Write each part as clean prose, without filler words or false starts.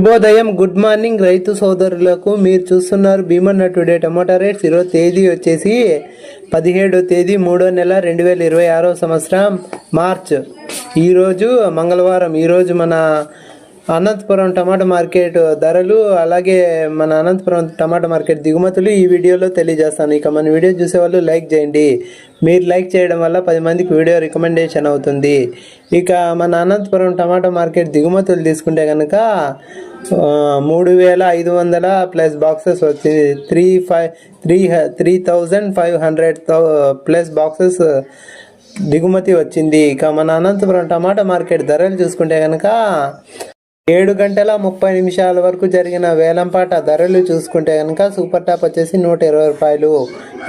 శుభోదయం, good morning రైతు సోదరులకు. మీరు చూస్తున్నారు భీమన్న టుడే టమాటా రేట్స్. ఈరోజు తేదీ వచ్చేసి 17వ తేదీ 3వ నెల 2026 సంవత్సరం మార్చ్. ఈరోజు మంగళవారం. ఈరోజు మన అనంతపురం టమాటా మార్కెట్ ధరలు, అలాగే మన అనంతపురం టమాటా మార్కెట్ దిగుమతులు ఈ వీడియోలో తెలియజేస్తాను. ఇక మన వీడియో చూసేవాళ్ళు లైక్ చేయండి. మీరు లైక్ చేయడం వల్ల 10 మందికి వీడియో రికమెండేషన్ అవుతుంది. ఇక మన అనంతపురం టమాటా మార్కెట్ దిగుమతులు తీసుకుంటే కనుక 3500 ప్లస్ బాక్సెస్ వచ్చింది. 3500 ప్లస్ బాక్సెస్ దిగుమతి వచ్చింది. ఇక మన అనంతపురం టమాటా మార్కెట్ ధరలు చూసుకుంటే కనుక 7 గంటల 30 నిమిషాల వరకు జరిగిన వేలంపాట ధరలు చూసుకుంటే కనుక సూపర్ టాప్ వచ్చేసి 120 రూపాయలు.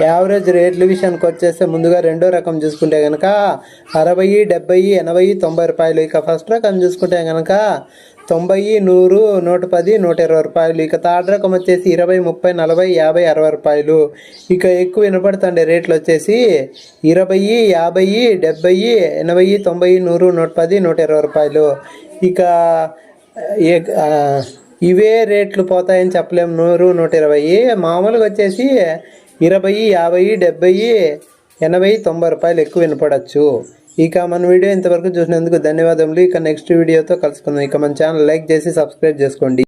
యావరేజ్ రేట్ల విషయానికి వచ్చేస్తే ముందుగా రెండో రకం చూసుకుంటే కనుక 60, 70, 80, 90 రూపాయలు. ఇక ఫస్ట్ రకం చూసుకుంటే కనుక 90, 100, 110, 120 రూపాయలు. ఇక థర్డ్ రకం వచ్చేసి 20, 30, 40, 50, 60 రూపాయలు. ఇక ఎక్కువ వినపడుతుండే రేట్లు వచ్చేసి 20, 50, 70, 80, 90, 100, 110, 120 రూపాయలు. ఇక ఇవే రేట్లు పోతాయని చెప్పలేము. 100, 120. మామూలుగా వచ్చేసి 20, 50, 70, 80, 90 రూపాయలు ఎక్కువ వినపడచ్చు. ఇక మన వీడియో ఇంతవరకు చూసినందుకు ధన్యవాదములు. ఇక నెక్స్ట్ వీడియోతో కలుసుకుందాం. ఇక మన ఛానల్ లైక్ చేసి సబ్స్క్రైబ్ చేసుకోండి.